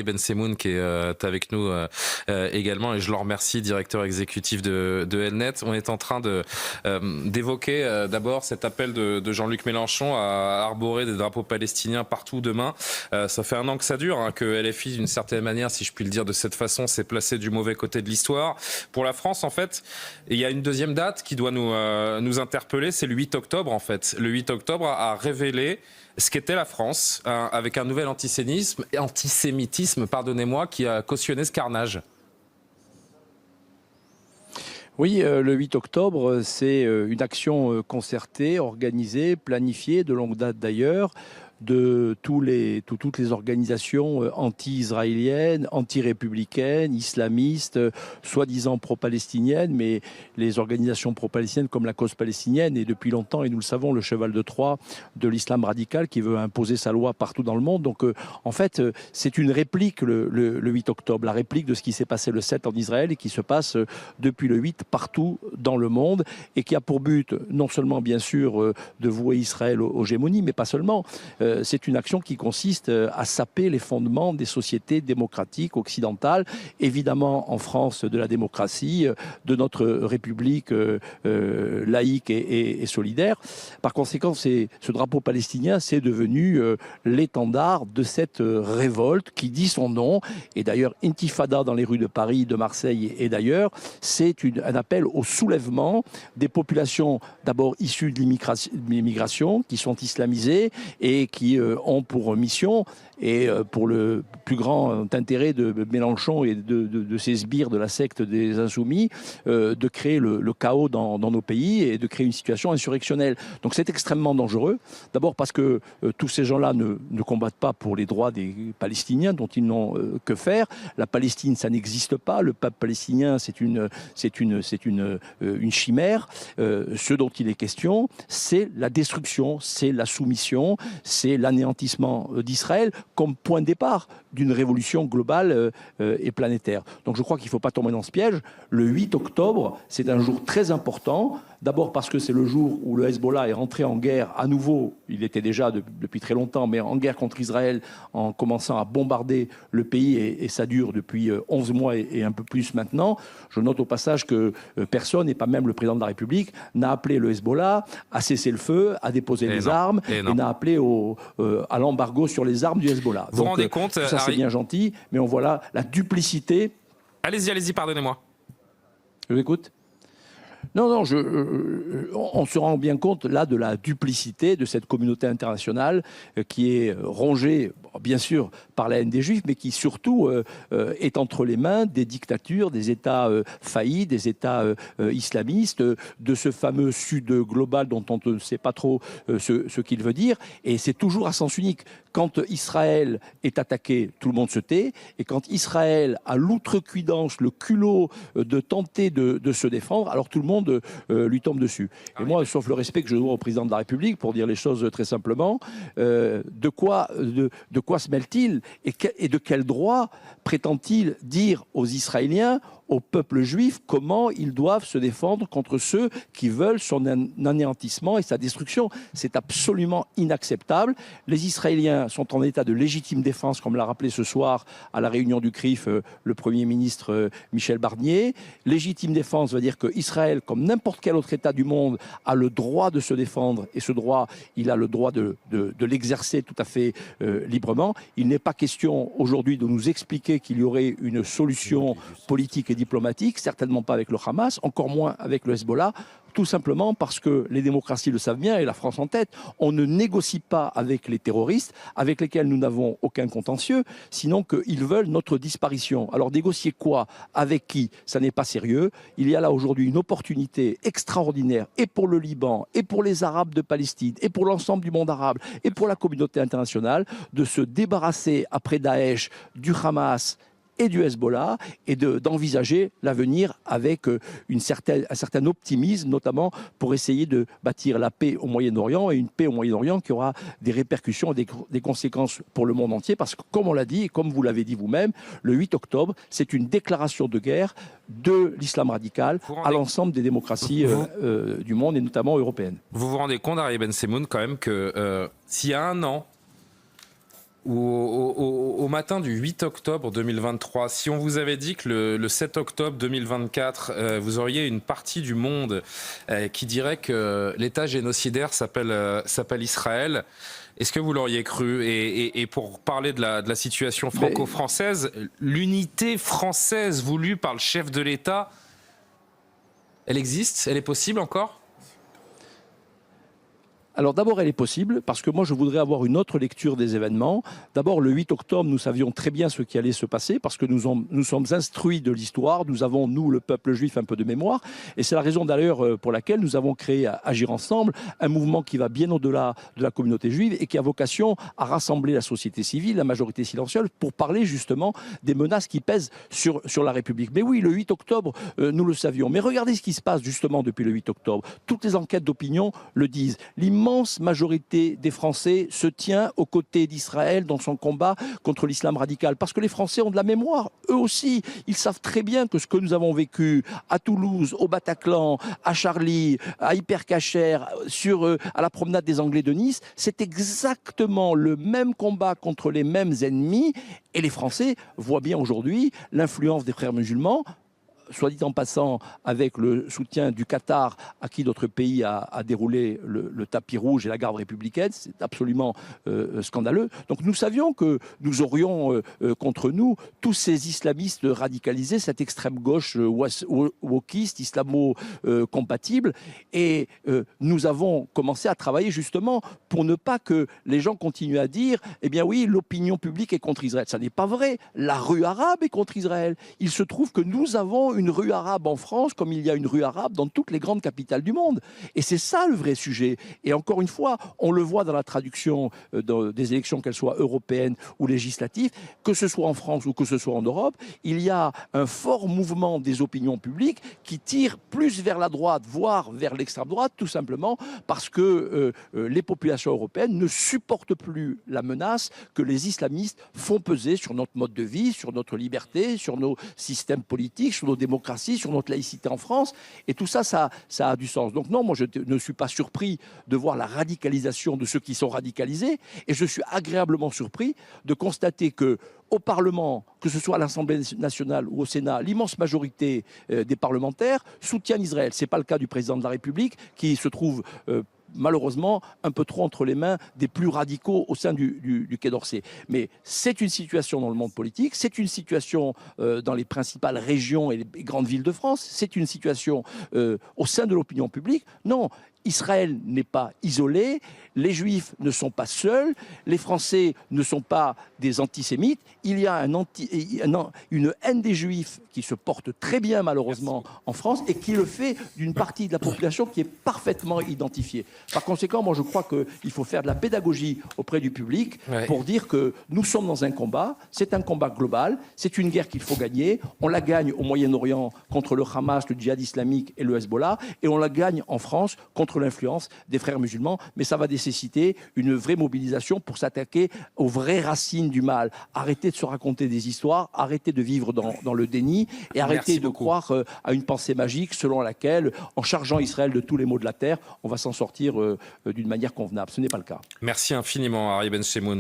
Ben Semoun qui est avec nous également, et je le remercie, directeur exécutif de Elnet. On est en train d'évoquer d'abord cet appel de Jean-Luc Mélenchon à arborer des drapeaux palestiniens partout demain. Ça fait un an que ça dure, hein, que LFI, d'une certaine manière, si je puis le dire de cette façon, s'est placé du mauvais côté de l'histoire. Pour la France, en fait, il y a une deuxième date qui doit nous interpeller, c'est le 8 octobre, en fait. Le 8 octobre a révélé ce qu'était la France, avec un nouvel antisémitisme, pardonnez-moi, qui a cautionné ce carnage. Oui, le 8 octobre, c'est une action concertée, organisée, planifiée, de longue date d'ailleurs, de toutes les organisations anti-israéliennes, anti-républicaines, islamistes, soi-disant pro-palestiniennes, mais les organisations pro-palestiniennes comme la cause palestinienne est depuis longtemps, et nous le savons, le cheval de Troie de l'islam radical qui veut imposer sa loi partout dans le monde. Donc en fait, c'est une réplique le 8 octobre, la réplique de ce qui s'est passé le 7 en Israël et qui se passe depuis le 8 partout dans le monde, et qui a pour but non seulement bien sûr de vouer Israël aux gémonies, mais pas seulement. C'est une action qui consiste à saper les fondements des sociétés démocratiques occidentales, évidemment en France de la démocratie, de notre République laïque et solidaire. Par conséquent, ce drapeau palestinien, c'est devenu l'étendard de cette révolte qui dit son nom. Et d'ailleurs, Intifada dans les rues de Paris, de Marseille et d'ailleurs, c'est un appel au soulèvement des populations d'abord issues de l'immigration, qui sont islamisées et qui ont pour mission et pour le plus grand intérêt de Mélenchon et de ses sbires de la secte des Insoumis, de créer le chaos dans nos pays et de créer une situation insurrectionnelle. Donc c'est extrêmement dangereux. D'abord parce que tous ces gens-là ne combattent pas pour les droits des Palestiniens dont ils n'ont que faire. La Palestine, ça n'existe pas. Le peuple palestinien, c'est une chimère. Ce dont il est question, c'est la destruction, c'est la soumission, c'est l'anéantissement d'Israël comme point de départ d'une révolution globale et planétaire. Donc je crois qu'il ne faut pas tomber dans ce piège. Le 8 octobre, c'est un jour très important. D'abord parce que c'est le jour où le Hezbollah est rentré en guerre à nouveau, il était déjà depuis très longtemps, mais en guerre contre Israël en commençant à bombarder le pays, et ça dure depuis 11 mois et un peu plus maintenant. Je note au passage que personne, et pas même le président de la République, n'a appelé le Hezbollah à cesser le feu, à déposer les armes, et n'a appelé à l'embargo sur les armes du Hezbollah. Vous vous rendez compte, tout ça c'est bien gentil, mais on voit là la duplicité. Allez-y, pardonnez-moi. Je vous écoute. Non, on se rend bien compte là de la duplicité de cette communauté internationale qui est rongée, bien sûr, par la haine des Juifs, mais qui surtout est entre les mains des dictatures, des États faillis, des États islamistes, de ce fameux Sud global dont on ne sait pas trop ce qu'il veut dire. Et c'est toujours à sens unique. Quand Israël est attaqué, tout le monde se tait. Et quand Israël a l'outrecuidance, le culot de tenter de se défendre, alors tout le monde lui tombe dessus. Et moi, sauf le respect que je dois au président de la République, pour dire les choses très simplement, de quoi se mêle-t-il et de quel droit prétend-il dire aux Israéliens, au peuple juif, comment ils doivent se défendre contre ceux qui veulent son anéantissement et sa destruction? C'est absolument inacceptable. Les Israéliens sont en état de légitime défense, comme l'a rappelé ce soir à la réunion du CRIF le Premier ministre Michel Barnier. Légitime défense veut dire que Israël, comme n'importe quel autre État du monde, a le droit de se défendre, et ce droit, il a le droit de l'exercer tout à fait librement. Il n'est pas question aujourd'hui de nous expliquer qu'il y aurait une solution politique et diplomatique, certainement pas avec le Hamas, encore moins avec le Hezbollah, tout simplement parce que les démocraties le savent bien, et la France en tête, on ne négocie pas avec les terroristes, avec lesquels nous n'avons aucun contentieux, sinon qu'ils veulent notre disparition. Alors négocier quoi? Avec qui? Ça n'est pas sérieux. Il y a là aujourd'hui une opportunité extraordinaire, et pour le Liban, et pour les Arabes de Palestine, et pour l'ensemble du monde arabe, et pour la communauté internationale, de se débarrasser après Daesh du Hamas et du Hezbollah, et d'envisager l'avenir avec un certain optimisme, notamment pour essayer de bâtir la paix au Moyen-Orient, et une paix au Moyen-Orient qui aura des répercussions et des conséquences pour le monde entier, parce que comme on l'a dit, et comme vous l'avez dit vous-même, le 8 octobre, c'est une déclaration de guerre de l'islam radical à l'ensemble des démocraties du monde, et notamment européennes. Vous vous rendez compte, Ari Ben Semoun, quand même, que s'il y a un an, au matin du 8 octobre 2023, si on vous avait dit que le 7 octobre 2024, vous auriez une partie du monde qui dirait que l'État génocidaire s'appelle Israël, est-ce que vous l'auriez cru? Et pour parler de la situation franco-française, l'unité française voulue par le chef de l'État, elle existe? Elle est possible encore? Alors d'abord, elle est possible, parce que moi, je voudrais avoir une autre lecture des événements. D'abord, le 8 octobre, nous savions très bien ce qui allait se passer, parce que nous sommes instruits de l'histoire. Nous avons, nous, le peuple juif, un peu de mémoire. Et c'est la raison d'ailleurs pour laquelle nous avons créé Agir Ensemble, un mouvement qui va bien au-delà de la communauté juive et qui a vocation à rassembler la société civile, la majorité silencieuse, pour parler justement des menaces qui pèsent sur la République. Mais oui, le 8 octobre, nous le savions. Mais regardez ce qui se passe justement depuis le 8 octobre. Toutes les enquêtes d'opinion le disent. L'immense majorité des Français se tient aux côtés d'Israël dans son combat contre l'islam radical. Parce que les Français ont de la mémoire, eux aussi. Ils savent très bien que ce que nous avons vécu à Toulouse, au Bataclan, à Charlie, à Hypercacher, à la promenade des Anglais de Nice, c'est exactement le même combat contre les mêmes ennemis. Et les Français voient bien aujourd'hui l'influence des frères musulmans, soit dit en passant, avec le soutien du Qatar, à qui notre pays a déroulé le tapis rouge et la garde républicaine. C'est absolument scandaleux. Donc nous savions que nous aurions contre nous tous ces islamistes radicalisés, cette extrême gauche wokiste, islamo-compatible. Et nous avons commencé à travailler justement pour ne pas que les gens continuent à dire « Eh bien oui, l'opinion publique est contre Israël ». Ça n'est pas vrai. La rue arabe est contre Israël. Il se trouve que nous avons une rue arabe en France comme il y a une rue arabe dans toutes les grandes capitales du monde. Et c'est ça le vrai sujet. Et encore une fois, on le voit dans la traduction des élections, qu'elles soient européennes ou législatives, que ce soit en France ou que ce soit en Europe, il y a un fort mouvement des opinions publiques qui tire plus vers la droite, voire vers l'extrême droite, tout simplement parce que les populations européennes ne supportent plus la menace que les islamistes font peser sur notre mode de vie, sur notre liberté, sur nos systèmes politiques, sur nos démocraties, sur notre laïcité en France. Et tout ça, ça a du sens. Donc non, moi je ne suis pas surpris de voir la radicalisation de ceux qui sont radicalisés. Et je suis agréablement surpris de constater que au Parlement, que ce soit à l'Assemblée nationale ou au Sénat, l'immense majorité des parlementaires soutiennent Israël. Ce n'est pas le cas du président de la République qui se trouve malheureusement un peu trop entre les mains des plus radicaux au sein du Quai d'Orsay. Mais c'est une situation dans le monde politique, c'est une situation dans les principales régions et les grandes villes de France, c'est une situation au sein de l'opinion publique. Non, Israël n'est pas isolé, les Juifs ne sont pas seuls, les Français ne sont pas des antisémites. Il y a une haine des Juifs qui se porte très bien malheureusement en France et qui le fait d'une partie de la population qui est parfaitement identifiée. Par conséquent, moi je crois qu'il faut faire de la pédagogie auprès du public pour dire que nous sommes dans un combat, c'est un combat global, c'est une guerre qu'il faut gagner. On la gagne au Moyen-Orient contre le Hamas, le djihad islamique et le Hezbollah, et on la gagne en France contre l'influence des frères musulmans, mais ça va nécessiter une vraie mobilisation pour s'attaquer aux vraies racines du mal. Arrêtez de se raconter des histoires, arrêtez de vivre dans le déni et arrêtez de croire à une pensée magique selon laquelle, en chargeant Israël de tous les maux de la terre, on va s'en sortir d'une manière convenable. Ce n'est pas le cas. Merci infiniment, Ari Ben Chemoun.